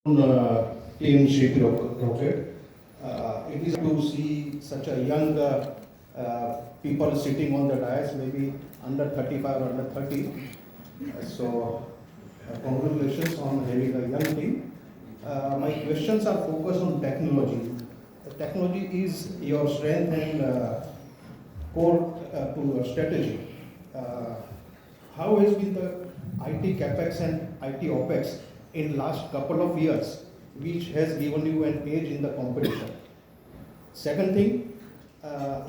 Team Shiprocket. It is to see such a young people sitting on the dais, maybe under 35 or under 30. Congratulations on having a young team. My questions are focused on technology. Technology is your strength and core to your strategy. How has been the IT capex and IT opex in last couple of years, which has given you an edge in the competition? Second thing,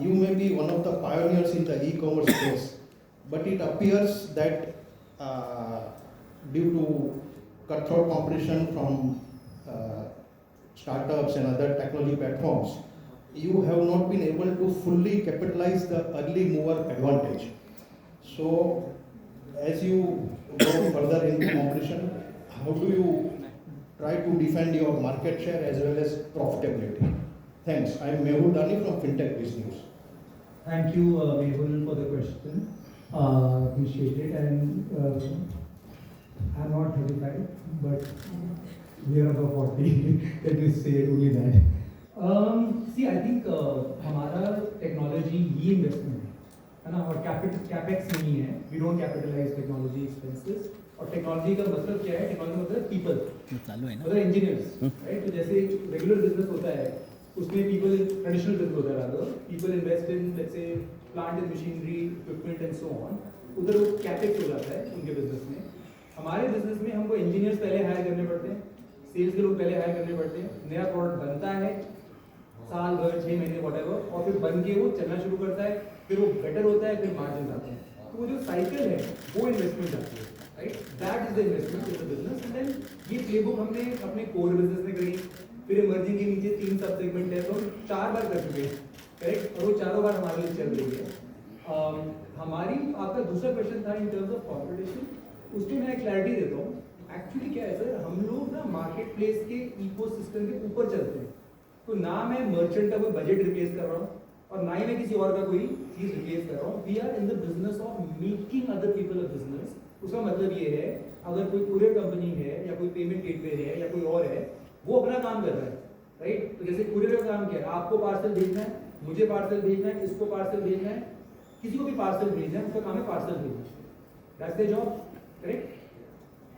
you may be one of the pioneers in the e-commerce space, but it appears that due to cutthroat competition from startups and other technology platforms, you have not been able to fully capitalize the early mover advantage. So, as you go further in competition, how do you try to defend your market share as well as profitability? Thanks. I am Mehul Dani from FinTech Biz News. Thank you, Mehul, for the question. Appreciate it. And I'm not 35, but we are above 40. Let me say only that. See, I think हमारा technology ही investment है ना, और capex नहीं है. We don't capitalize technology expenses. और technology का मतलब क्या है? Technology मतलब people, मतलब engineers, right? तो जैसे regular business होता है, उसमें people traditional business होता है rather. People invest in, let's say, plant and machinery, equipment and so on. उधर वो capex हो जाता है उनके business में. हमारे business में हमको engineers पहले hire करने पड़ते हैं, sales के लोग पहले hire करने पड़ते हैं, नया product बनता है, साल भर 6 महीने whatever, और फिर बन के वो चलना शुरू करता है, फिर वो better होता है, फिर margin आते हैं. तो वो जो cycle है, वो investment आती है, right? That is the investment in the business. And then ये playbook हमने अपने core business में करी, फिर emerging के नीचे 3 सब segment है, तो 4 बार कर चुके हैं, correct? और वो चारों बार हमारे लिए चल रही है. हमारी आपका दूसरा क्वेश्चन था in terms of competition, उसमें मैं क्लैरिटी देता हूँ. एक्चुअली क्या है सर, हम लोग ना मार्केट प्लेस के इकोसिस्टम के ऊपर चलते हैं. तो ना मैं मर्चेंट का कोई बजट रिप्लेस कर रहा हूँ और ना ही मैं किसी और का कोई चीज रिप्लेस कर रहा हूँ. We are in the business of making other people a business. उसका मतलब ये है, अगर कोई कुरियर कंपनी है या कोई पेमेंट गेटवे है या कोई और है, वो अपना काम कर रहा है, राइट? तो जैसे कुरियर का काम क्या है, आपको पार्सल भेजना है, मुझे पार्सल भेजना है, इसको पार्सल भेजना है, किसी को भी पार्सल भेजना है, उसका काम है पार्सल भेजना. That's the job, correct?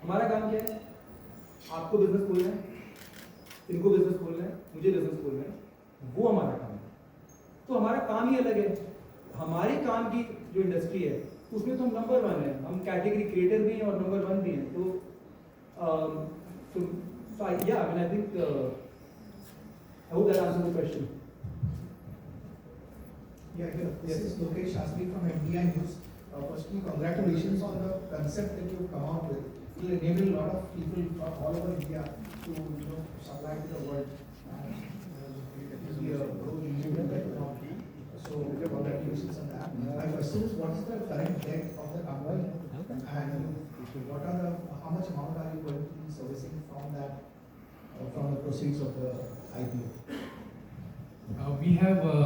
हमारा काम क्या है? आपको बिजनेस खोलना है, इनको बिजनेस खोलना है, मुझे बिजनेस खोलना है, वो हमारा काम है. तो हमारा काम ही अलग है. हमारे काम की जो इंडस्ट्री है उसमें तो हम नंबर 1 है, हम कैटेगरी क्रिएटर भी हैं और नंबर 1 भी हैं. तो yeah, I mean, I think I hope that answers the question. Yeah, this is Lokesh Shastri from MDI News. Firstly, congratulations on the concept that you've come out with. It will enable a lot of people from all over India to supply to the world. It will be a growth engine in that economy. So congratulations on that. My question is, what is the current debt of the company, and how much amount are you going to be servicing from that, from the proceeds of the IPO? We have a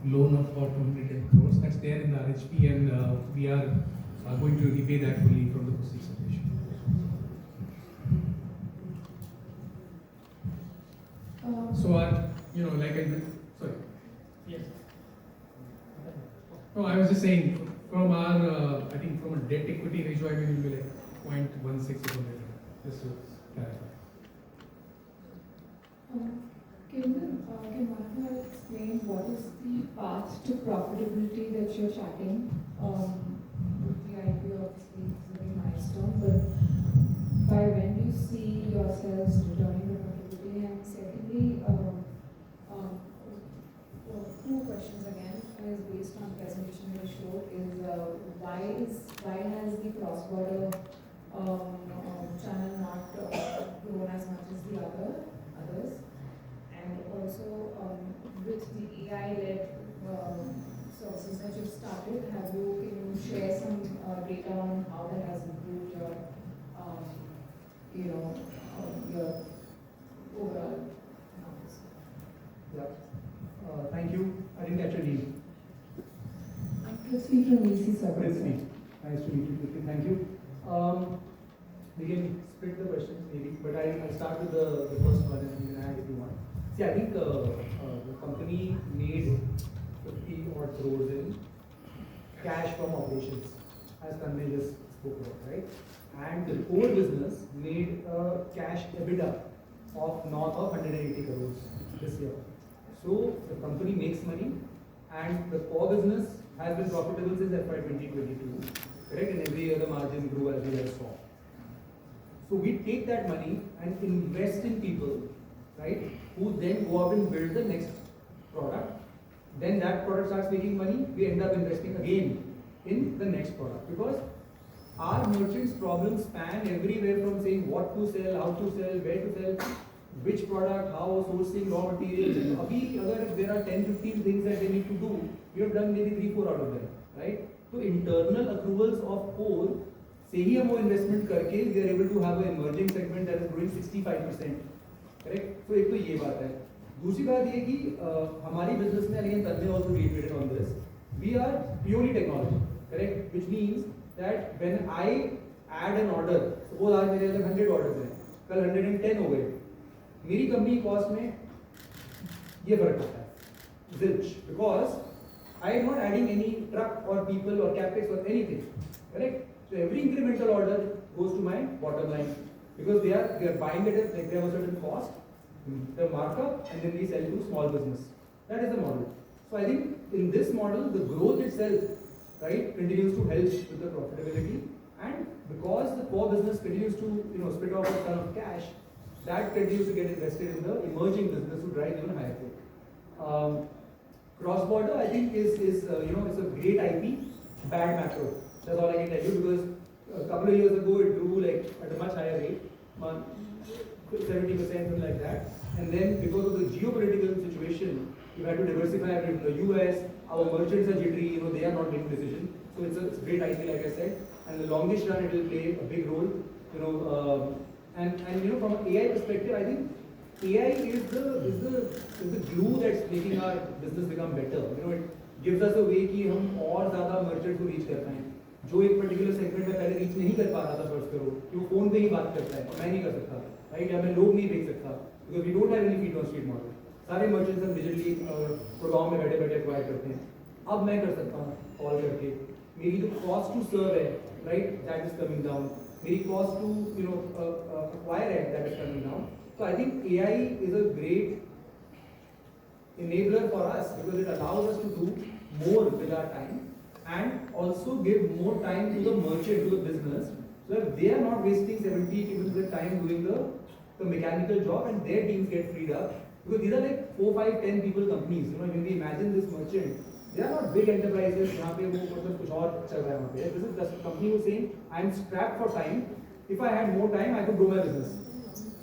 loan of about 210 crores that's there in the RHP, and we are going to repay that fully from the proceeds of the issue. So, like I said, sorry. Yes. No, I was just saying, from our, I think from a debt equity ratio, I mean, it will be like 0.16 or something like that, just to clarify. Can one explain what is the path to profitability that you're charting? The IPO obviously is a big milestone, but by when do you see yourselves returning to profitability? And secondly, two questions again, is based on presentation you showed, is why has the cross-border channel not grown as much as the others? And also, with the AI-led sources that you've started, can you share some data on how that has improved your overall numbers? Yeah. Thank you. I didn't catch your name. I'm Prithvi from VC Services. Prithvi. Nice to meet you, Prithvi. Thank you. Again, split the questions maybe, but I'll start with the first one and then add if you want. See, I think the company made 50 odd crores in cash from operations, as Tanmay just spoke about, right? And the core business made a cash EBITDA of north of 180 crores this year. So the company makes money, and the core business has been profitable since FY 2022, correct? And every year the margin grew as we just saw. So we take that money and invest in people, right? Who then go out and build the next product. Then that product starts making money, we end up investing again in the next product, because our merchants' problems span everywhere from saying what to sell, how to sell, where to sell, which product, how, sourcing, raw materials. If there are 10-15 things that they need to do, we have done maybe 3-4 out of them, right? So internal accruals of core, से ही हम वो investment करके we are able to have an emerging segment that is growing 65%, correct? So एक तो ये बात है. दूसरी बात ये कि हमारी business में, again Tanmay also reiterated on this, we are purely technology, correct? Which means that when I add an order, suppose आज मेरे अंदर 100 orders हैं, कल 110 हो गए, मेरी कंपनी कॉस्ट में ये फर्क पड़ता है, zilch, because I am not adding any truck or people or capex or anything, correct? So every incremental order goes to my bottom line, because they are buying it at, like, they have a certain cost, the markup, and then we sell to small business. That is the model. So I think in this model, the growth itself, right, continues to help with the profitability, and because the core business continues to spit off a ton of cash, that continues to get invested in the emerging business to drive even higher growth. Cross-border, I think, is it's a great IP, bad macro. That's all I can tell you, because a couple of years ago it grew like at a much higher rate, 70%, something like that. And then because of the geopolitical situation, you had to diversify away from the US. Our merchants are jittery, they are not making decisions. So it's a great IP, like I said. And the longest run, it will play a big role. And from an AI perspective, I think AI is the glue that's making our business become better. It gives us a way कि हम और ज़्यादा merchant को reach कर पाएं. जो एक particular segment में पहले reach नहीं कर पा रहा था first करो, कि वो phone पे ही बात करता है, और मैं नहीं कर सकता, right? या मैं लोग नहीं देख सकता, because we don't have any feet on street model. सारे merchants हम digitally गुड़गांव में बैठे acquire करते हैं. अब मैं कर सकता हूँ call करके. मेरी जो cost to serve है, right? That is coming down. मेरी cost to acquire है, that is coming down. So I think AI is a great enabler for us, because it allows us to do more with our time, and also give more time to the merchant, to the business, so that they are not wasting 70 people of their time doing the mechanical job, and their teams get freed up. Because these are like 4, 5, 10 people companies. When we imagine this merchant, they are not big enterprises जहाँ पे वो मतलब कुछ और चल रहा है वहाँ पे. This is just a company who's saying, I am strapped for time. If I had more time, I could grow my business,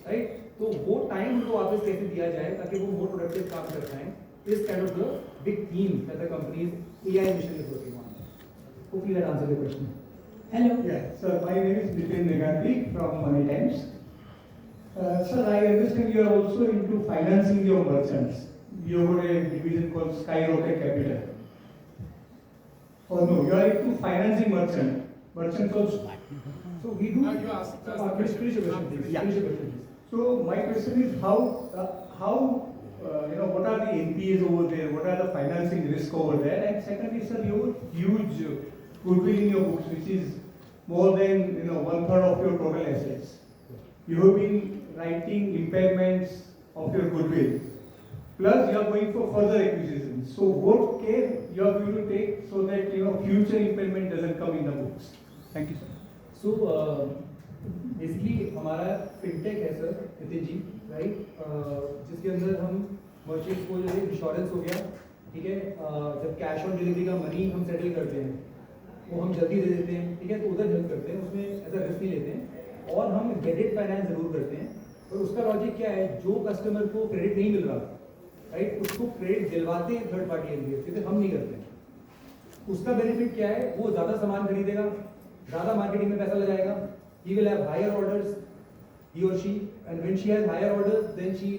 right? तो वो time उनको वापस कैसे दिया जाए ताकि वो more productive काम कर पाएं, is kind of the big theme that the company's AI mission is working on. Hopefully that answers your question. Hello. Yeah, sir, my name is Nitin Negandhi from Money Times. Sir, I understand you are also into financing your merchants. You have got a division called Shiprocket Capital. Oh no, you are into financing merchants also. So we do. You ask. Finish your question, please. Yeah. Finish your question, please. So my question is what are the NPAs over there? What are the financing risk over there? And secondly, sir, you have huge goodwill in your books, which is more than 1/3 of your total assets. You have been writing impairments of your goodwill. Plus, you are going for further acquisitions. So, what care you are going to take so that future impairment doesn't come in the books? Thank you, sir. So, basically हमारा fintech है sir Nitin ji, right? जिसके अंदर हम merchants को जैसे insurance हो गया, ठीक है? जब कैश ऑन डिलीवरी का मनी हम सेटल करते हैं, वो हम जल्दी दे देते हैं, ठीक है? तो उधर हेल्प करते हैं, उसमें ऐसा रिस्क नहीं लेते हैं, और हम क्रेडिट फाइनेंस जरूर करते हैं. और उसका लॉजिक क्या है? जो कस्टमर को क्रेडिट नहीं मिल रहा, राइट, उसको क्रेडिट दिलवाते हैं थर्ड पार्टी एनबीएफसी से, हम नहीं करते हैं. उसका बेनिफिट क्या है? वो ज़्यादा सामान खरीदेगा, ज़्यादा मार्केटिंग में पैसा लगाएगा, he will have higher orders, he or she, and when she has higher orders, then she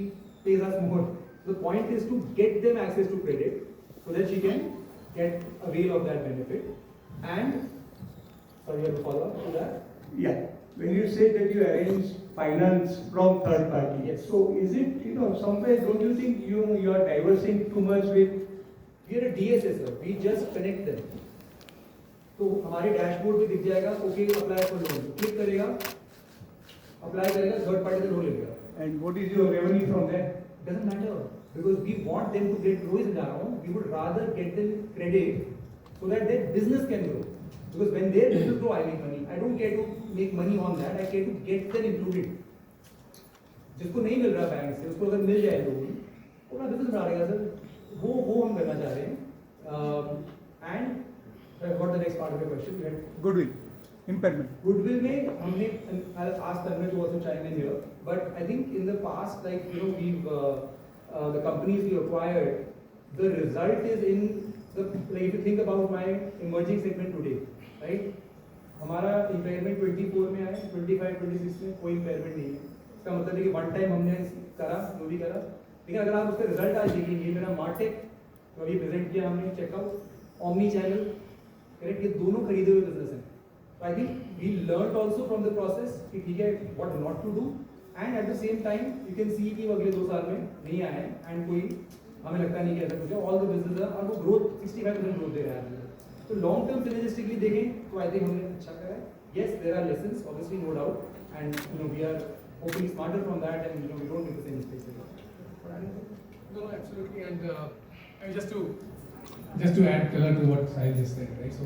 pays us more. The point is to get them access to credit so that she can get avail of that benefit. And sorry, you have to follow up to that. Yeah. when you say that you arrange finance from third party, Yes. so is it, somewhere don't you think you are diversing too much with? We are a DSA sir, we just connect them. तो हमारे dashboard पे दिख जाएगा okay apply for loan, click करेगा, apply करेगा, third party से loan लेगा. And what is your revenue from there? Doesn't matter because we want them to get growing down. We would rather get them credit so that their business can grow. Because when their business grow, I make money. I don't care to make money on that. I care to get them included. जिसको नहीं मिल रहा bank से, उसको अगर मिल जाए loan, वो अपना business बढ़ा लेगा सर. वो हम करना चाह रहे हैं. And what the next part of your question? Goodwill, impairment. Goodwill में हमने, I'll ask Tanmay to also chime in here, but I think in the past, like we've the companies we acquired, the result is in the, like if you think about my emerging segment today, right? हमारा impairment 24 में आया, 25, 26 में कोई impairment नहीं है. इसका मतलब है कि one time हमने करा, जो भी करा, लेकिन अगर आप उसके रिजल्ट आज देखेंगे, मेरा मार्टेक तो अभी प्रेजेंट किया हमने, चेकआउट, omni channel, करेक्ट, ये दोनों खरीदे हुए बिजनेस हैं. So I think we learned also from the process कि ठीक है what not to do, and at the same time you can see कि वो अगले 2 साल में नहीं आए हैं and कोई हमें लगता नहीं कि ऐसा कुछ है. All the business है और वो growth 65% growth दे रहा है. तो long term synergistically देखें तो I think हमने अच्छा करा है. Yes, there are lessons, obviously no doubt, and we are hopefully smarter from that, and we don't make the same mistakes again. No, absolutely, and I mean, just to add color to what Sahil just said, right? So,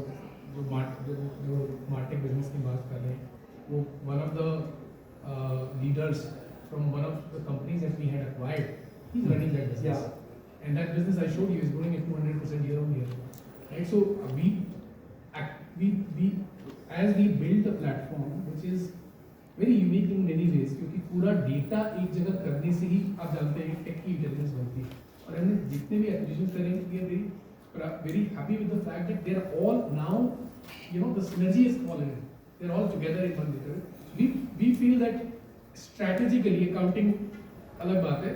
जो martech business की बात कर रहे हैं, वो one of the leaders from one of the companies that we had acquired, he's running that business. Yeah. And that business I showed you is growing at 200% year on year, right? So we as we build a platform which is very unique in many ways, क्योंकि पूरा data एक जगह करने से ही आप जानते हैं take की इंटेलिजेंस बनती है. और हमने जितने भी एक्विजिशन करेंगे, we are very happy with the fact that they are all now, the synergy is fallen in. They are all together in one data. We feel that strategically accounting अलग बात है.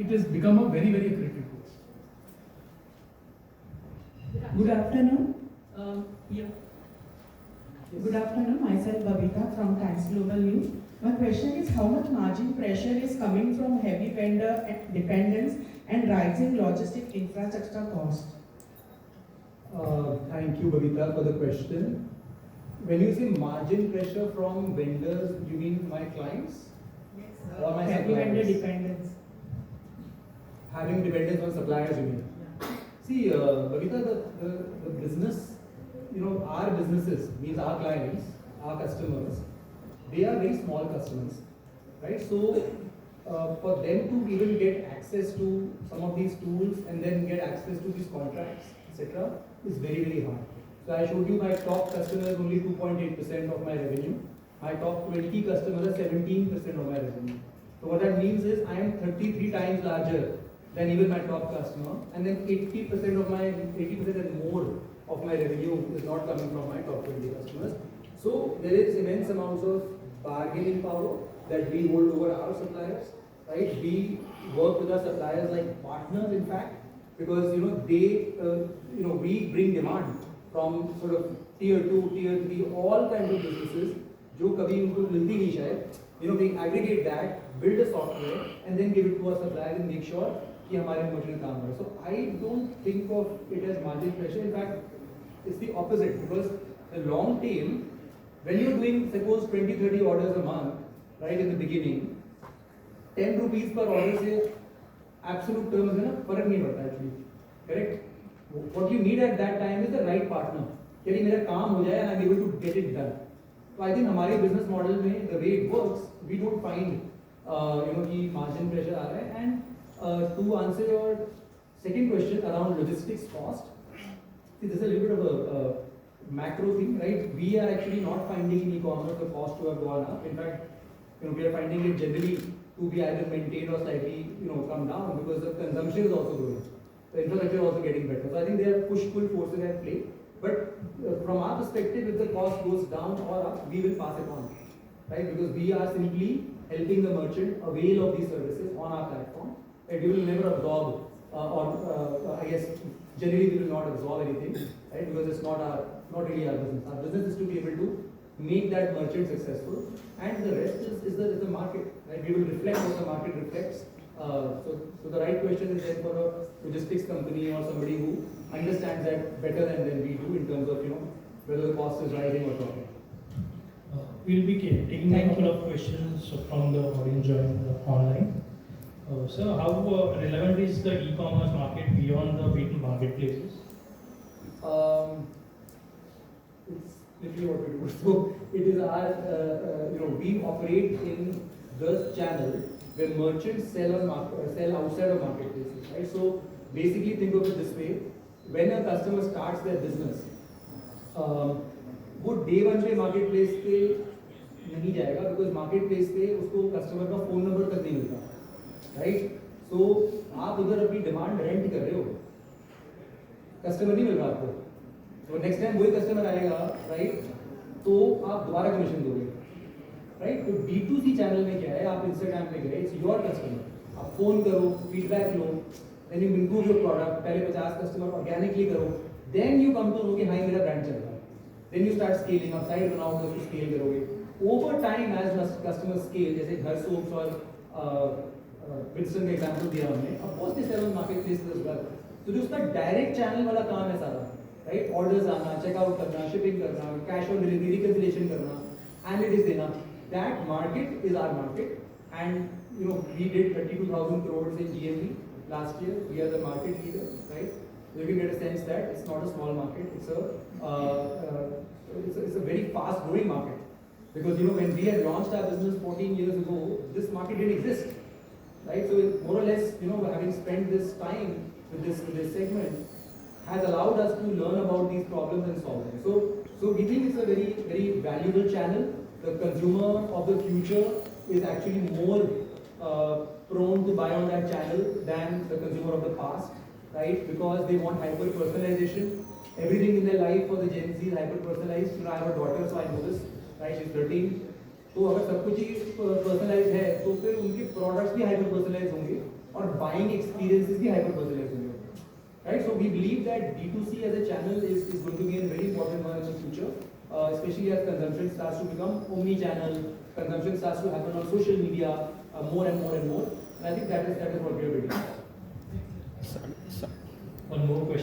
It has become a very very accretive course. Good afternoon. Good afternoon. Myself Babita from Times Global News. My question is how much margin pressure is coming from heavy vendor dependence and rising logistic infrastructure cost? Thank you, Babita, for the question. When you say margin pressure from vendors, you mean my clients? Yes, Or my heavy vendor suppliers? dependence. Having dependence on suppliers, you mean? See, Babita, the business, our businesses, means our clients, our customers, they are very small customers, right? So, for them to even get access to some of these tools and then get access to these contracts, etc., is very, very hard. So I showed you my top customers only 2.8% of my revenue. My top 20 customers are 17% of my revenue. So what that means is I am 33 times larger than even my top customer, and then 80% and more of my revenue is not coming from my top 20 customers. So there is immense amounts of bargaining power that we hold over our suppliers, right? We work with our suppliers like partners, in fact, because we bring demand from sort of tier 2, tier 3, all kinds of businesses, जो कभी उनको मिलती नहीं शायद. We aggregate that, build a software, and then give it to our suppliers and make sure कि हमारे motor में काम करे. So I don't think of it as margin pressure. In fact, it's the opposite, because the long tail, when you're doing suppose 20-30 orders a month, right in the beginning, 10 rupees per order से absolute terms में ना फर्क नहीं पड़ता actually, correct? What you need at that time is the right partner. कि मेरा काम हो जाए and I'm able to get it done. So I think हमारे business model में the way it works, we don't find कि margin pressure आ रहा है. And to answer your second question around logistics cost, see, this is a little bit of a macro thing, right? We are actually not finding in e-commerce the cost to have gone up. In fact, we are finding it generally to be either maintained or slightly, come down, because the consumption is also growing. The infrastructure is also getting better. So I think there are push-pull forces at play. But from our perspective, if the cost goes down or up, we will pass it on, right? Because we are simply helping the merchant avail of these services on our platform. And we will never absorb, I guess, generally we will not absorb anything, right? Because it's not really our business. Our business is to be able to make that merchant successful, and the rest is the market. Right? We will reflect what the market reflects. So the right question is then for a logistics company or somebody who understands that better than we do in terms of whether the cost is rising or dropping. We'll be taking a couple of questions from the audience joining online. Sir, how relevant is the e-commerce market beyond the B2 marketplaces? It's literally what we do. So it is our, we operate in the channel where merchants sell outside of marketplaces, right? So basically think of it this way: when a customer starts their business, वो day one पे market place पे नहीं जाएगा, because market place पे उसको customer का phone number तक नहीं मिलता, राइट? सो आप उधर अपनी डिमांड रेंट कर रहे हो, कस्टमर नहीं मिल रहा आपको, तो नेक्स्ट टाइम वही कस्टमर आएगा, राइट? तो आप दोबारा कमीशन दोगे, राइट? तो D2C चैनल में क्या है, आप इंस्टाग्राम पे गए, इट्स योर कस्टमर, आप फोन करो, फीडबैक लो, then you improve your product, पहले 50 कस्टमर ऑर्गेनिकली करो, then you come to know कि हाँ मेरा ब्रांड चल रहा है, देन यू स्टार्ट स्केलिंग, आप साइड बनाओगे, उसको स्केल करोगे, over time as customer scale, जैसे घर सोप्स और विंस्टन का एग्जांपल दिया हमने, of course this seven market place as well, तो जो उसका डायरेक्ट चैनल वाला काम है सारा, राइट? ऑर्डर्स आना, चेकआउट करना, शिपिंग करना, कैश ऑन डिलीवरी रिकन्सिलिएशन करना, एंड इट इज देना, that market is our market, and we did 32,000 crores in GMV last year. We are the market leader, right? So you can get a sense that it's not a small market. It's a very fast growing market, because when we had launched our business 14 years ago, this market didn't exist, right? So more or less, having spent this time with this segment has allowed us to learn about these problems and solve them. So we think it's a very, very valuable channel. The consumer of the future is actually more prone to buy on that channel than the consumer of the past, right? Because they want hyper personalization. Everything in their life for the Gen Z is hyper personalized. I have a daughter, so I know this, right? She's 13. तो अगर सब कुछ ही personalise है, तो फिर उनके products भी hyper personalise होंगे और बाइंग एक्सपीरियंसेस भी हाइपर पर्सनलाइज होंगे, right? So we believe that D2C as a channel is going to be a very important one in the future, especially as consumption starts to become omni-channel, consumption starts to happen on social media more and more and more, and I think that is what we are building. One more question.